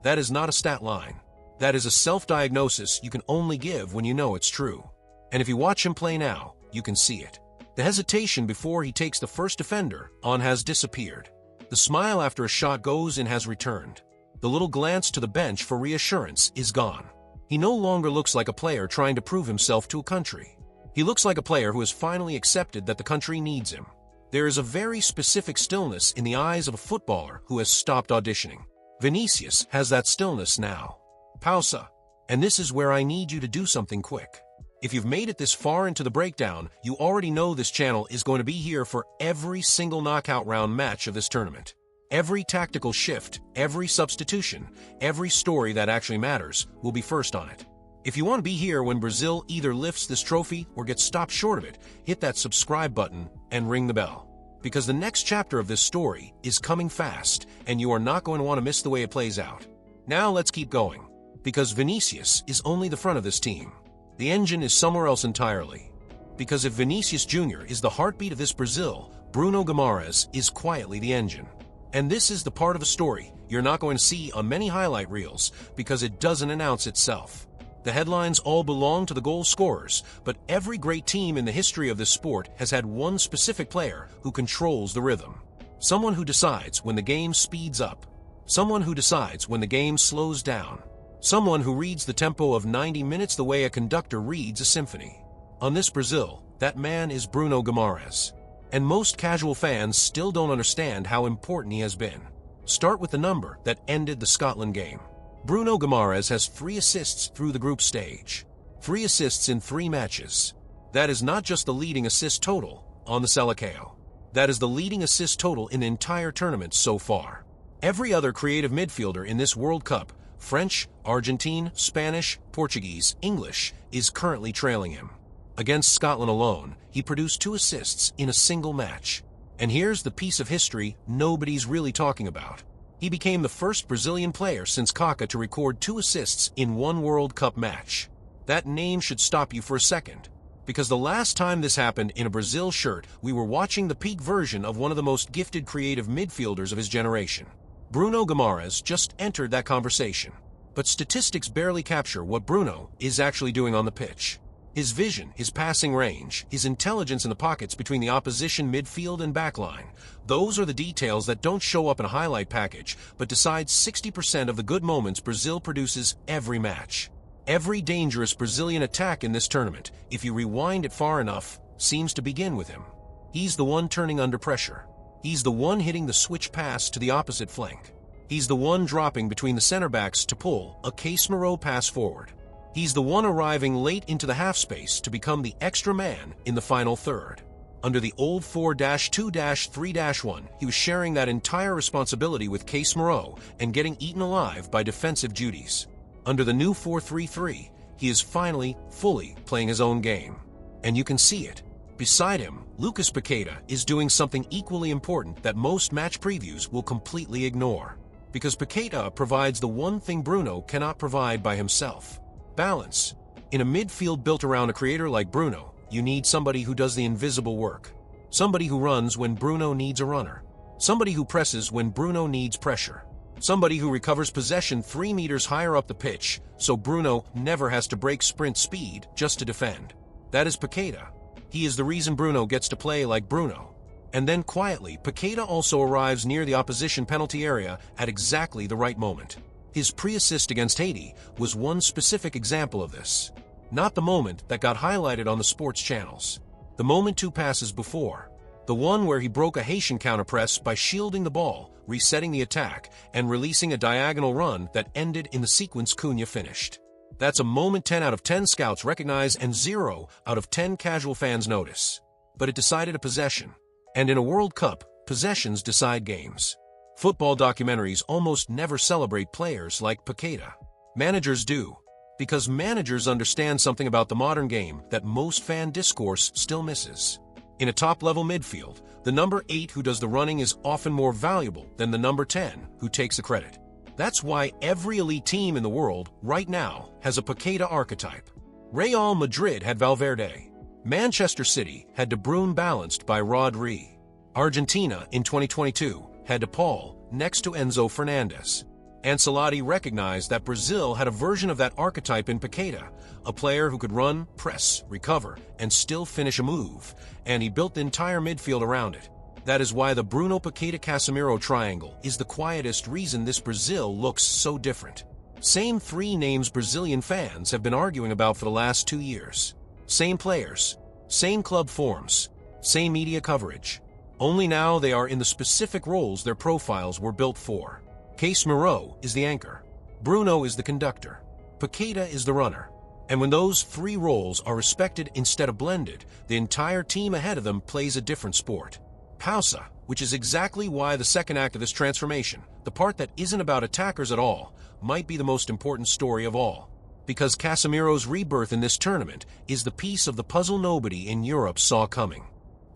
That is not a stat line. That is a self-diagnosis you can only give when you know it's true. And if you watch him play now, you can see it. The hesitation before he takes the first defender on has disappeared. The smile after a shot goes in has returned. The little glance to the bench for reassurance is gone. He no longer looks like a player trying to prove himself to a country. He looks like a player who has finally accepted that the country needs him. There is a very specific stillness in the eyes of a footballer who has stopped auditioning. Vinícius has that stillness now. Pausa. And this is where I need you to do something quick. If you've made it this far into the breakdown, you already know this channel is going to be here for every single knockout round match of this tournament. Every tactical shift, every substitution, every story that actually matters will be first on it. If you want to be here when Brazil either lifts this trophy or gets stopped short of it, hit that subscribe button and ring the bell. Because the next chapter of this story is coming fast, and you are not going to want to miss the way it plays out. Now let's keep going. Because Vinícius is only the front of this team. The engine is somewhere else entirely. Because if Vinícius Júnior is the heartbeat of this Brazil, Bruno Guimarães is quietly the engine. And this is the part of a story you're not going to see on many highlight reels because it doesn't announce itself. The headlines all belong to the goal scorers, but every great team in the history of this sport has had one specific player who controls the rhythm. Someone who decides when the game speeds up. Someone who decides when the game slows down. Someone who reads the tempo of 90 minutes the way a conductor reads a symphony. On this Brazil, That man is Bruno Guimarães. And most casual fans still don't understand how important he has been. Start with the number that ended the Scotland game. Bruno Guimarães has 3 assists through the group stage. 3 assists in 3 matches. That is not just the leading assist total on the Seleção. That is the leading assist total in the entire tournament so far. Every other creative midfielder in this World Cup, French, Argentine, Spanish, Portuguese, English, is currently trailing him. Against Scotland alone, he produced 2 assists in a single match. And here's the piece of history nobody's really talking about. He became the first Brazilian player since Kaká to record 2 assists in one World Cup match. That name should stop you for a second. Because the last time this happened in a Brazil shirt, we were watching the peak version of one of the most gifted creative midfielders of his generation. Bruno Guimarães just entered that conversation. But statistics barely capture what Bruno is actually doing on the pitch. His vision, his passing range, his intelligence in the pockets between the opposition midfield and backline. Those are the details that don't show up in a highlight package, but decide 60% of the good moments Brazil produces every match. Every dangerous Brazilian attack in this tournament, if you rewind it far enough, seems to begin with him. He's the one turning under pressure. He's the one hitting the switch pass to the opposite flank. He's the one dropping between the center backs to pull a Casemiro pass forward. He's the one arriving late into the half space to become the extra man in the final third. Under the old 4-2-3-1, he was sharing that entire responsibility with Casemiro and getting eaten alive by defensive duties. Under the new 4-3-3, he is finally, fully playing his own game. And you can see it. Beside him, Lucas Paqueta is doing something equally important that most match previews will completely ignore. Because Paqueta provides the one thing Bruno cannot provide by himself. Balance. In a midfield built around a creator like Bruno, you need somebody who does the invisible work. Somebody who runs when Bruno needs a runner. Somebody who presses when Bruno needs pressure. Somebody who recovers possession 3 meters higher up the pitch, so Bruno never has to break sprint speed just to defend. That is Paqueta. He is the reason Bruno gets to play like Bruno. And then quietly, Paqueta also arrives near the opposition penalty area at exactly the right moment. His pre-assist against Haiti was one specific example of this. Not the moment that got highlighted on the sports channels. The moment 2 passes before. The one where he broke a Haitian counterpress by shielding the ball, resetting the attack, and releasing a diagonal run that ended in the sequence Cunha finished. That's a moment 10 out of 10 scouts recognize and 0 out of 10 casual fans notice. But it decided a possession. And in a World Cup, possessions decide games. Football documentaries almost never celebrate players like Paqueta. Managers do. Because managers understand something about the modern game that most fan discourse still misses. In a top-level midfield, the number 8 who does the running is often more valuable than the number 10 who takes the credit. That's why every elite team in the world right now has a Paqueta archetype. Real Madrid had Valverde. Manchester City had De Bruyne balanced by Rodri. Argentina in 2022 had De Paul next to Enzo Fernandez. Ancelotti recognized that Brazil had a version of that archetype in Paqueta, a player who could run, press, recover, and still finish a move, and he built the entire midfield around it. That is why the Bruno Paqueta-Casemiro triangle is the quietest reason this Brazil looks so different. Same 3 names Brazilian fans have been arguing about for the last 2 years. Same players, same club forms, same media coverage. Only now they are in the specific roles their profiles were built for. Casemiro is the anchor. Bruno is the conductor. Paqueta is the runner. And when those 3 roles are respected instead of blended, the entire team ahead of them plays a different sport. Pausa, which is exactly why the second act of this transformation, the part that isn't about attackers at all, might be the most important story of all. Because Casemiro's rebirth in this tournament is the piece of the puzzle nobody in Europe saw coming.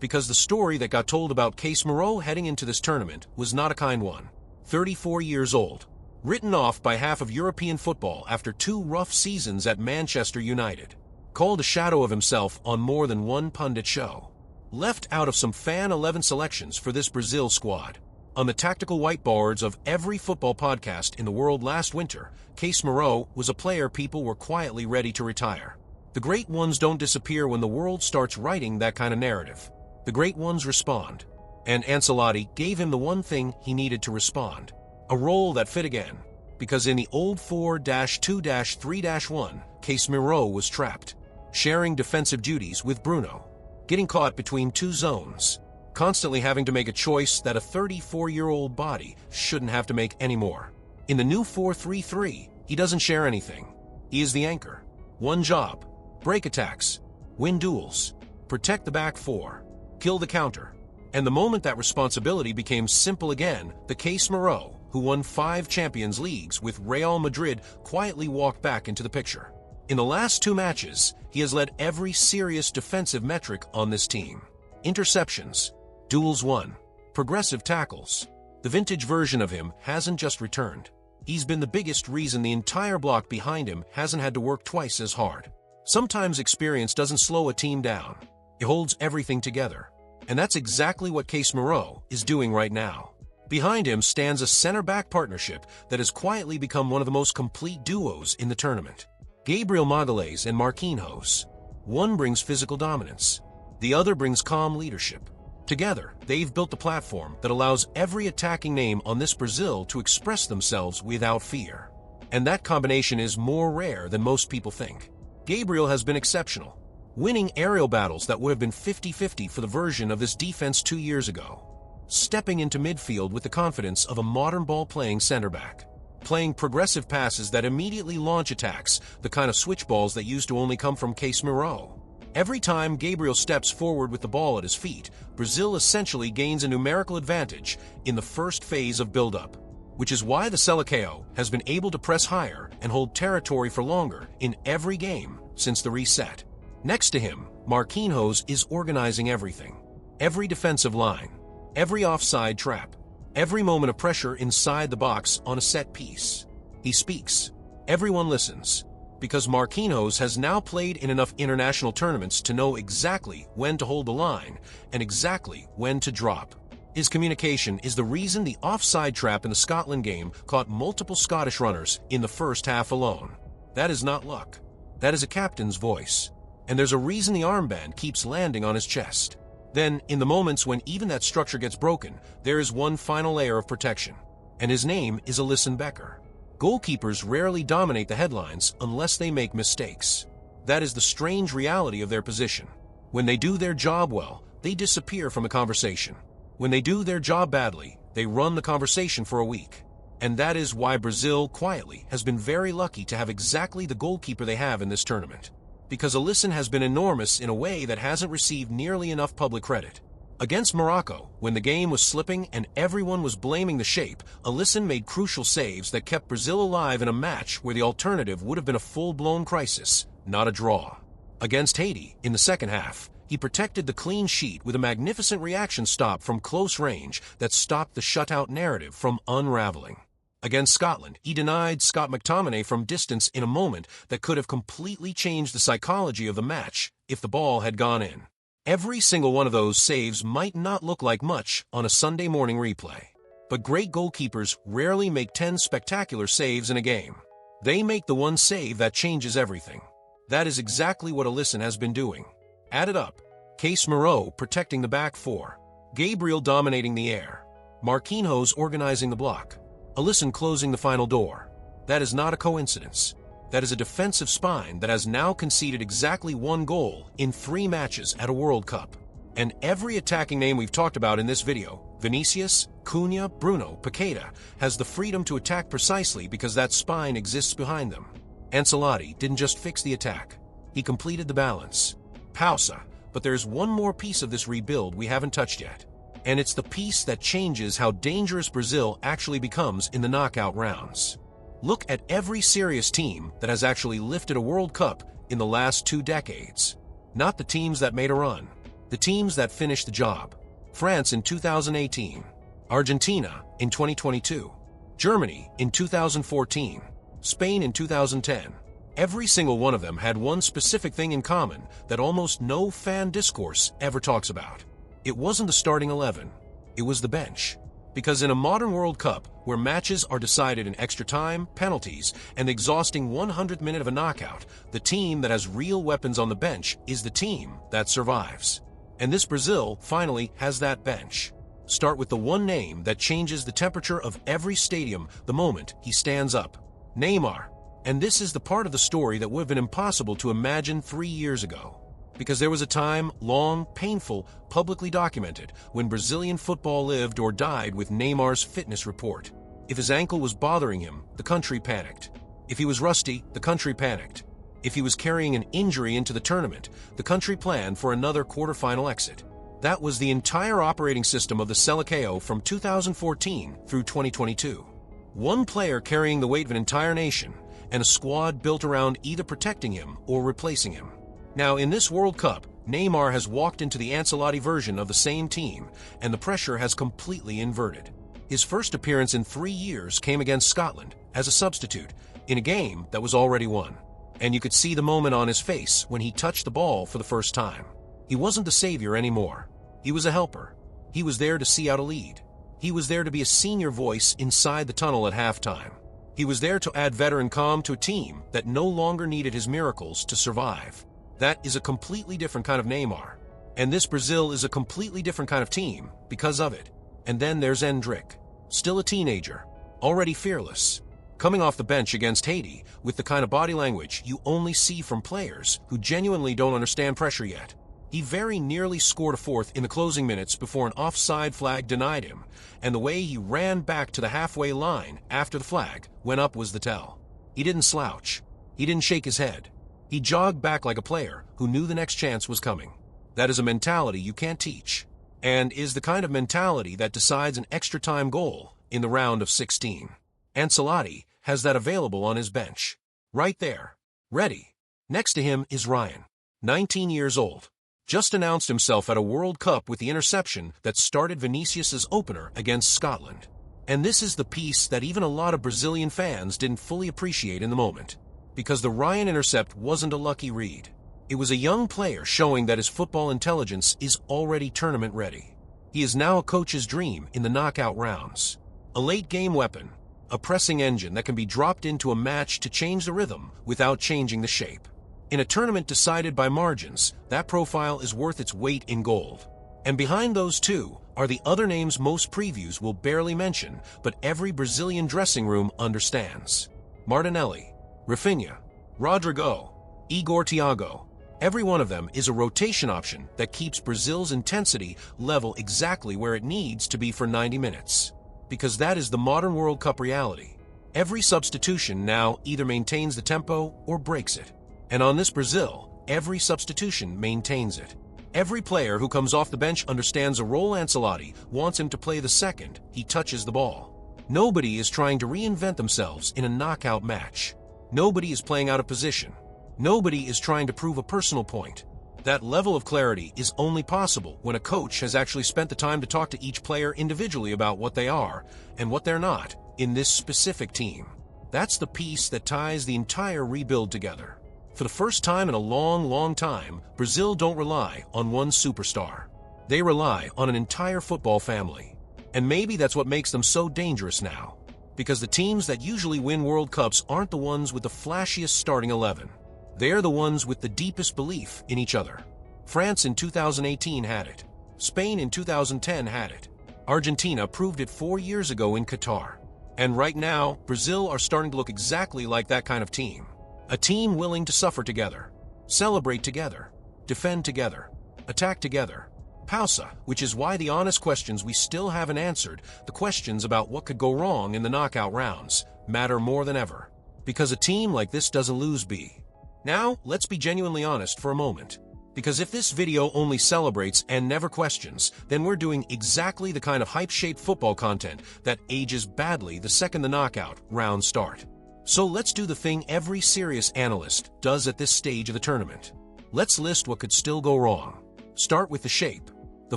Because the story that got told about Casemiro heading into this tournament was not a kind one. 34 years old. Written off by half of European football after 2 rough seasons at Manchester United. Called a shadow of himself on more than one pundit show. Left out of some fan 11 selections for this Brazil squad. On the tactical whiteboards of every football podcast in the world last winter, Casemiro was a player people were quietly ready to retire. The great ones don't disappear when the world starts writing that kind of narrative. The great ones respond. And Ancelotti gave him the one thing he needed to respond. A role that fit again. Because in the old 4-2-3-1, Casemiro was trapped, sharing defensive duties with Bruno. getting caught between two zones, constantly having to make a choice that a 34-year-old body shouldn't have to make anymore. In the new 4-3-3, he doesn't share anything. He is the anchor. One job: break attacks, win duels, protect the back four, kill the counter. And the moment that responsibility became simple again, the Casemiro, who won 5 Champions Leagues with Real Madrid, quietly walked back into the picture. In the last 2 matches, he has led every serious defensive metric on this team. Interceptions, duels won, progressive tackles. The vintage version of him hasn't just returned. He's been the biggest reason the entire block behind him hasn't had to work twice as hard. Sometimes experience doesn't slow a team down. It holds everything together. And that's exactly what Casemiro is doing right now. Behind him stands a center-back partnership that has quietly become one of the most complete duos in the tournament. Gabriel Magalhaes and Marquinhos. One brings physical dominance. The other brings calm leadership. Together, they've built a platform that allows every attacking name on this Brazil to express themselves without fear. And that combination is more rare than most people think. Gabriel has been exceptional, winning aerial battles that would have been 50-50 for the version of this defense 2 years ago. Stepping into midfield with the confidence of a modern ball-playing center-back. Playing progressive passes that immediately launch attacks, the kind of switch balls that used to only come from Casemiro. Every time Gabriel steps forward with the ball at his feet, Brazil essentially gains a numerical advantage in the first phase of build-up, which is why the Seleção has been able to press higher and hold territory for longer in every game since the reset. Next to him, Marquinhos is organizing everything. Every defensive line, every offside trap, every moment of pressure inside the box on a set piece. He speaks. Everyone listens, because Marquinhos has now played in enough international tournaments to know exactly when to hold the line and exactly when to drop. His communication is the reason the offside trap in the Scotland game caught multiple Scottish runners in the first half alone. That is not luck. That is a captain's voice. And there's a reason the armband keeps landing on his chest. Then, in the moments when even that structure gets broken, there is one final layer of protection. And his name is Alisson Becker. Goalkeepers rarely dominate the headlines unless they make mistakes. That is the strange reality of their position. When they do their job well, they disappear from a conversation. When they do their job badly, they run the conversation for a week. And that is why Brazil, quietly, has been very lucky to have exactly the goalkeeper they have in this tournament. Because Alisson has been enormous in a way that hasn't received nearly enough public credit. Against Morocco, when the game was slipping and everyone was blaming the shape, Alisson made crucial saves that kept Brazil alive in a match where the alternative would have been a full-blown crisis, not a draw. Against Haiti, in the second half, he protected the clean sheet with a magnificent reaction stop from close range that stopped the shutout narrative from unraveling. Against Scotland, he denied Scott McTominay from distance in a moment that could have completely changed the psychology of the match if the ball had gone in. Every single one of those saves might not look like much on a Sunday morning replay. But great goalkeepers rarely make 10 spectacular saves in a game. They make the one save that changes everything. That is exactly what Alisson has been doing. Add it up. Casemiro protecting the back four. Gabriel dominating the air. Marquinhos organizing the block. Alisson closing the final door. That is not a coincidence. That is a defensive spine that has now conceded exactly 1 goal in 3 matches at a World Cup. And every attacking name we've talked about in this video, Vinícius, Cunha, Bruno, Paqueta, has the freedom to attack precisely because that spine exists behind them. Ancelotti didn't just fix the attack. He completed the balance. Pausa, but there's one more piece of this rebuild we haven't touched yet. And it's the piece that changes how dangerous Brazil actually becomes in the knockout rounds. Look at every serious team that has actually lifted a World Cup in the last 2 decades. Not the teams that made a run. The teams that finished the job. France in 2018. Argentina in 2022. Germany in 2014. Spain in 2010. Every single one of them had one specific thing in common that almost no fan discourse ever talks about. It wasn't the starting 11. It was the bench. Because in a modern World Cup, where matches are decided in extra time, penalties, and the exhausting 100th minute of a knockout, the team that has real weapons on the bench is the team that survives. And this Brazil finally has that bench. Start with the one name that changes the temperature of every stadium the moment he stands up. Neymar. And this is the part of the story that would have been impossible to imagine 3 years ago. Because there was a time, long, painful, publicly documented, when Brazilian football lived or died with Neymar's fitness report. If his ankle was bothering him, the country panicked. If he was rusty, the country panicked. If he was carrying an injury into the tournament, the country planned for another quarterfinal exit. That was the entire operating system of the Seleção from 2014 through 2022. One player carrying the weight of an entire nation, and a squad built around either protecting him or replacing him. Now, in this World Cup, Neymar has walked into the Ancelotti version of the same team, and the pressure has completely inverted. His first appearance in 3 years came against Scotland as a substitute in a game that was already won. And you could see the moment on his face when he touched the ball for the first time. He wasn't the savior anymore. He was a helper. He was there to see out a lead. He was there to be a senior voice inside the tunnel at halftime. He was there to add veteran calm to a team that no longer needed his miracles to survive. That is a completely different kind of Neymar. And this Brazil is a completely different kind of team because of it. And then there's Endrick, still a teenager, already fearless, coming off the bench against Haiti with the kind of body language you only see from players who genuinely don't understand pressure yet. He very nearly scored a fourth in the closing minutes before an offside flag denied him, and the way he ran back to the halfway line after the flag went up was the tell. He didn't slouch. He didn't shake his head. He jogged back like a player who knew the next chance was coming. That is a mentality you can't teach, and is the kind of mentality that decides an extra-time goal in the round of 16. Ancelotti has that available on his bench. Right there. Ready. Next to him is Ryan, 19 years old. Just announced himself at a World Cup with the interception that started Vinícius's opener against Scotland. And this is the piece that even a lot of Brazilian fans didn't fully appreciate in the moment. Because the Ryan intercept wasn't a lucky read. It was a young player showing that his football intelligence is already tournament ready. He is now a coach's dream in the knockout rounds. A late-game weapon, a pressing engine that can be dropped into a match to change the rhythm without changing the shape. In a tournament decided by margins, that profile is worth its weight in gold. And behind those two are the other names most previews will barely mention, but every Brazilian dressing room understands. Martinelli, Rafinha, Rodrigo, Igor Thiago. Every one of them is a rotation option that keeps Brazil's intensity level exactly where it needs to be for 90 minutes. Because that is the modern World Cup reality. Every substitution now either maintains the tempo or breaks it. And on this Brazil, every substitution maintains it. Every player who comes off the bench understands a role Ancelotti wants him to play the second he touches the ball. Nobody is trying to reinvent themselves in a knockout match. Nobody is playing out of position. Nobody is trying to prove a personal point. That level of clarity is only possible when a coach has actually spent the time to talk to each player individually about what they are and what they're not in this specific team. That's the piece that ties the entire rebuild together. For the first time in a long, long time, Brazil don't rely on one superstar. They rely on an entire football family. And maybe that's what makes them so dangerous now. Because the teams that usually win World Cups aren't the ones with the flashiest starting 11. They're the ones with the deepest belief in each other. France in 2018 had it. Spain in 2010 had it. Argentina proved it 4 years ago in Qatar. And right now, Brazil are starting to look exactly like that kind of team. A team willing to suffer together, celebrate together, defend together, attack together. Pausa, which is why the honest questions we still haven't answered, the questions about what could go wrong in the knockout rounds, matter more than ever. Because a team like this doesn't lose B. Now, let's be genuinely honest for a moment. Because if this video only celebrates and never questions, then we're doing exactly the kind of hype-shaped football content that ages badly the second the knockout rounds start. So let's do the thing every serious analyst does at this stage of the tournament. Let's list what could still go wrong. Start with the shape. The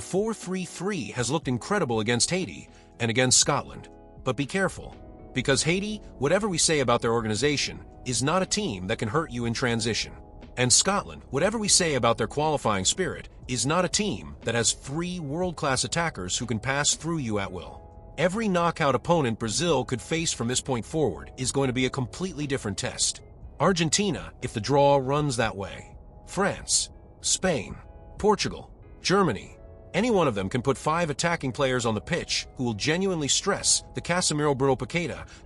4-3-3 has looked incredible against Haiti and against Scotland. But be careful, because Haiti, whatever we say about their organization, is not a team that can hurt you in transition. And Scotland, whatever we say about their qualifying spirit, is not a team that has 3 world-class attackers who can pass through you at will. Every knockout opponent Brazil could face from this point forward is going to be a completely different test. Argentina, if the draw runs that way. France, Spain, Portugal, Germany. Any one of them can put 5 attacking players on the pitch who will genuinely stress the Casemiro-Bruno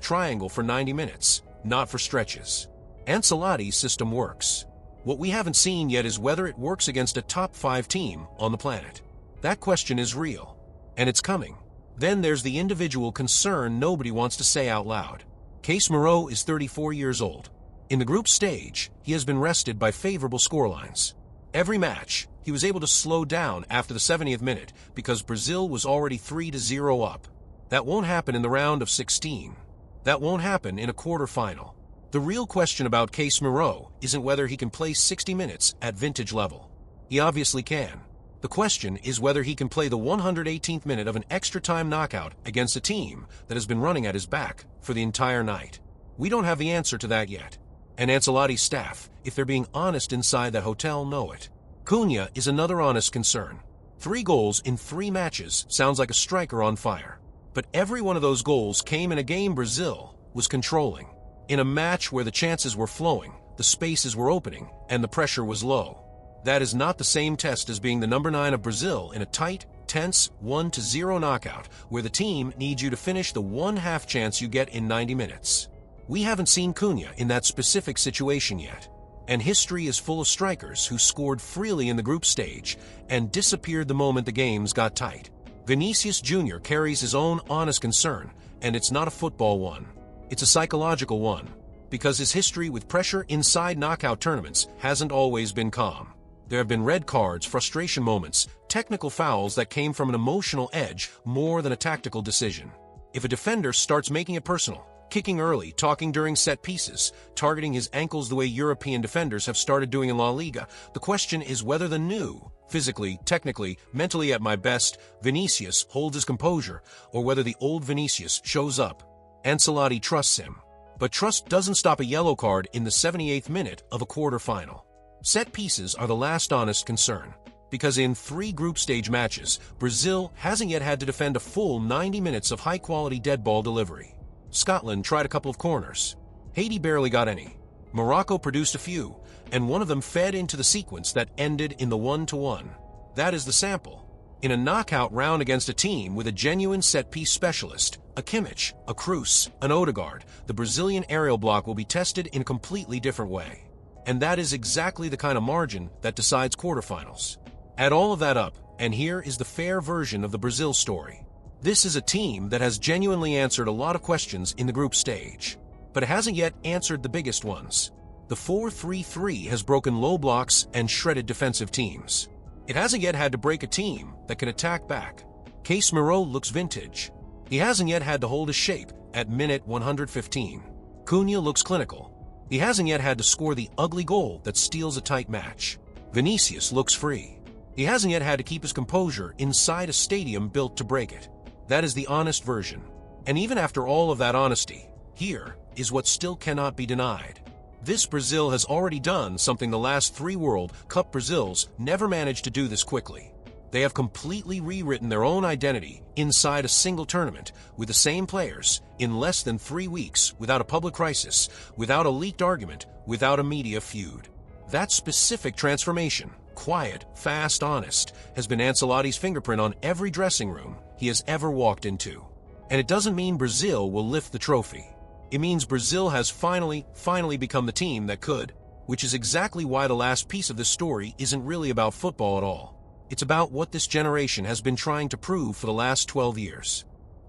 triangle for 90 minutes, not for stretches. Ancelotti's system works. What we haven't seen yet is whether it works against a top 5 team on the planet. That question is real, and it's coming. Then there's the individual concern nobody wants to say out loud. Casemiro is 34 years old. In the group stage, he has been rested by favorable scorelines. Every match, he was able to slow down after the 70th minute because Brazil was already 3-0 up. That won't happen in the round of 16. That won't happen in a quarterfinal. The real question about Casemiro isn't whether he can play 60 minutes at vintage level. He obviously can. The question is whether he can play the 118th minute of an extra-time knockout against a team that has been running at his back for the entire night. We don't have the answer to that yet. And Ancelotti's staff, if they're being honest inside that hotel, know it. Cunha is another honest concern. 3 goals in 3 matches sounds like a striker on fire. But every one of those goals came in a game Brazil was controlling. In a match where the chances were flowing, the spaces were opening, and the pressure was low. That is not the same test as being the number 9 of Brazil in a tight, tense 1-0 knockout where the team needs you to finish the 1/2 chance you get in 90 minutes. We haven't seen Cunha in that specific situation yet. And history is full of strikers who scored freely in the group stage and disappeared the moment the games got tight. Vinícius Júnior carries his own honest concern, and it's not a football one. It's a psychological one, because his history with pressure inside knockout tournaments hasn't always been calm. There have been red cards, frustration moments, technical fouls that came from an emotional edge more than a tactical decision. If a defender starts making it personal, kicking early, talking during set pieces, targeting his ankles the way European defenders have started doing in La Liga, the question is whether the new, physically, technically, mentally at my best, Vinícius holds his composure, or whether the old Vinícius shows up. Ancelotti trusts him. But trust doesn't stop a yellow card in the 78th minute of a quarterfinal. Set pieces are the last honest concern, because in 3 group stage matches, Brazil hasn't yet had to defend a full 90 minutes of high-quality dead ball delivery. Scotland tried a couple of corners. Haiti barely got any. Morocco produced a few, and one of them fed into the sequence that ended in the 1-1. That is the sample. In a knockout round against a team with a genuine set-piece specialist, a Kimmich, a Kroos, an Odegaard, the Brazilian aerial block will be tested in a completely different way. And that is exactly the kind of margin that decides quarterfinals. Add all of that up, and here is the fair version of the Brazil story. This is a team that has genuinely answered a lot of questions in the group stage, but it hasn't yet answered the biggest ones. The 4-3-3 has broken low blocks and shredded defensive teams. It hasn't yet had to break a team that can attack back. Casemiro looks vintage. He hasn't yet had to hold his shape at minute 115. Cunha looks clinical. He hasn't yet had to score the ugly goal that steals a tight match. Vinícius looks free. He hasn't yet had to keep his composure inside a stadium built to break it. That is the honest version. And even after all of that honesty, here is what still cannot be denied. This Brazil has already done something the last 3 World Cup Brazils never managed to do this quickly. They have completely rewritten their own identity inside a single tournament with the same players in less than 3 weeks, without a public crisis, without a leaked argument, without a media feud. That specific transformation, quiet, fast, honest, has been Ancelotti's fingerprint on every dressing room he has ever walked into. And it doesn't mean Brazil will lift the trophy. It means Brazil has finally become the team that could, which is exactly why the last piece of this story isn't really about football at all. It's about what this generation has been trying to prove for the last 12 years.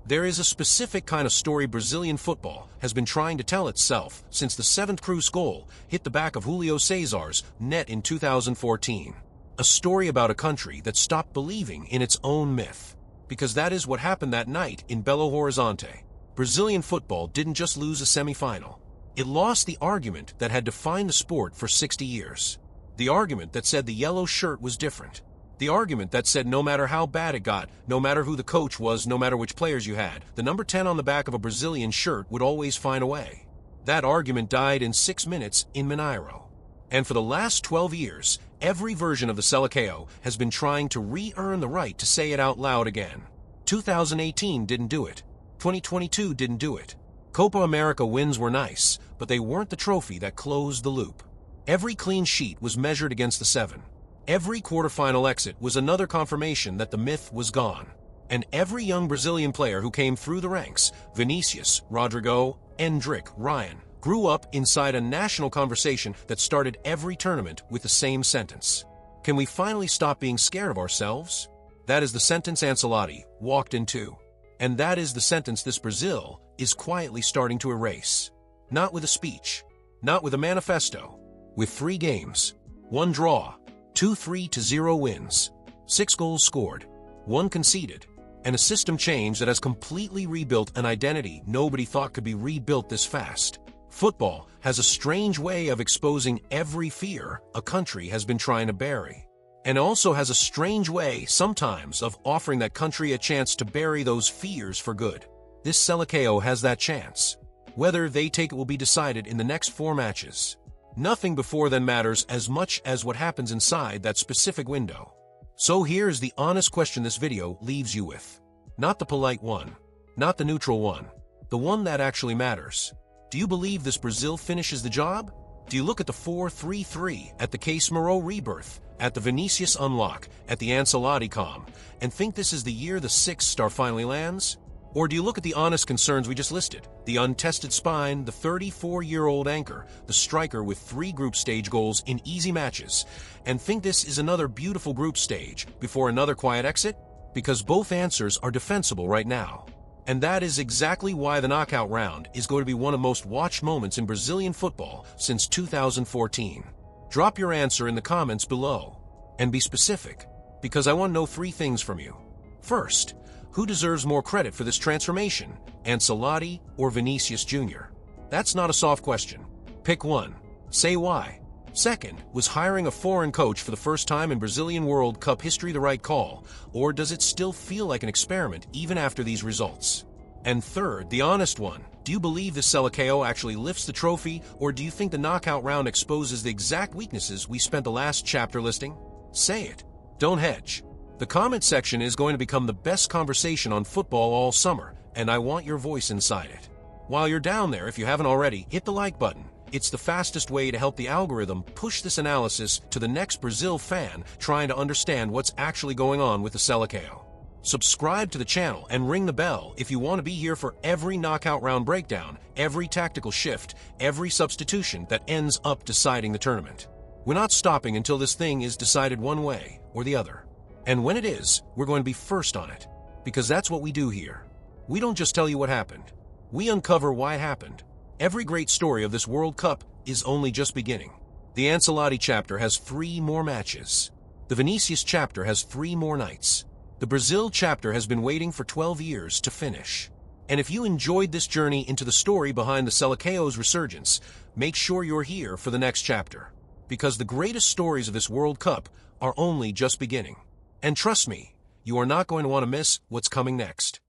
There is a specific kind of story Brazilian football has been trying to tell itself since the 7th Kroos goal hit the back of Julio Cesar's net in 2014. A story about a country that stopped believing in its own myth. Because that is what happened that night in Belo Horizonte. Brazilian football didn't just lose a semi-final. It lost the argument that had defined the sport for 60 years. The argument that said the yellow shirt was different. The argument that said no matter how bad it got, no matter who the coach was, no matter which players you had, the number 10 on the back of a Brazilian shirt would always find a way. That argument died in 6 minutes in Mineiro. And for the last 12 years, every version of the Seleção has been trying to re-earn the right to say it out loud again. 2018 didn't do it. 2022 didn't do it. Copa America wins were nice, but they weren't the trophy that closed the loop. Every clean sheet was measured against the 7. Every quarterfinal exit was another confirmation that the myth was gone. And every young Brazilian player who came through the ranks, Vinícius, Rodrigo, Endrick, Ryan, grew up inside a national conversation that started every tournament with the same sentence. Can we finally stop being scared of ourselves? That is the sentence Ancelotti walked into. And that is the sentence this Brazil is quietly starting to erase. Not with a speech, not with a manifesto, with 3 games, 1 draw, 2 3-0 wins, 6 goals scored, 1 conceded, and a system change that has completely rebuilt an identity nobody thought could be rebuilt this fast. Football has a strange way of exposing every fear a country has been trying to bury, and also has a strange way sometimes of offering that country a chance to bury those fears for good. This Seleção has that chance. Whether they take it will be decided in the next 4 matches. Nothing before then matters as much as what happens inside that specific window. So here's the honest question this video leaves you with. Not the polite one, not the neutral one, the one that actually matters. Do you believe this Brazil finishes the job? Do you look at the 4-3-3, at the Casemiro rebirth, at the Vinícius unlock, at the Ancelotti calm, and think this is the year the 6th star finally lands? Or do you look at the honest concerns we just listed, the untested spine, the 34-year-old anchor, the striker with 3 group stage goals in easy matches, and think this is another beautiful group stage before another quiet exit? Because both answers are defensible right now. And that is exactly why the knockout round is going to be one of the most watched moments in Brazilian football since 2014. Drop your answer in the comments below. And be specific, because I want to know 3 things from you. First, who deserves more credit for this transformation, Ancelotti or Vinícius Júnior? That's not a soft question. Pick one. Say why. Second, was hiring a foreign coach for the first time in Brazilian World Cup history the right call, or does it still feel like an experiment even after these results? And third, the honest one, do you believe this Seleção actually lifts the trophy, or do you think the knockout round exposes the exact weaknesses we spent the last chapter listing? Say it. Don't hedge. The comment section is going to become the best conversation on football all summer, and I want your voice inside it. While you're down there, if you haven't already, hit the like button. It's the fastest way to help the algorithm push this analysis to the next Brazil fan trying to understand what's actually going on with the Seleção. Subscribe to the channel and ring the bell if you want to be here for every knockout round breakdown, every tactical shift, every substitution that ends up deciding the tournament. We're not stopping until this thing is decided one way or the other. And when it is, we're going to be first on it, because that's what we do here. We don't just tell you what happened. We uncover why it happened. Every great story of this World Cup is only just beginning. The Ancelotti chapter has 3 more matches. The Vinícius chapter has 3 more nights. The Brazil chapter has been waiting for 12 years to finish. And if you enjoyed this journey into the story behind the Seleção's resurgence, make sure you're here for the next chapter. Because the greatest stories of this World Cup are only just beginning. And trust me, you are not going to want to miss what's coming next.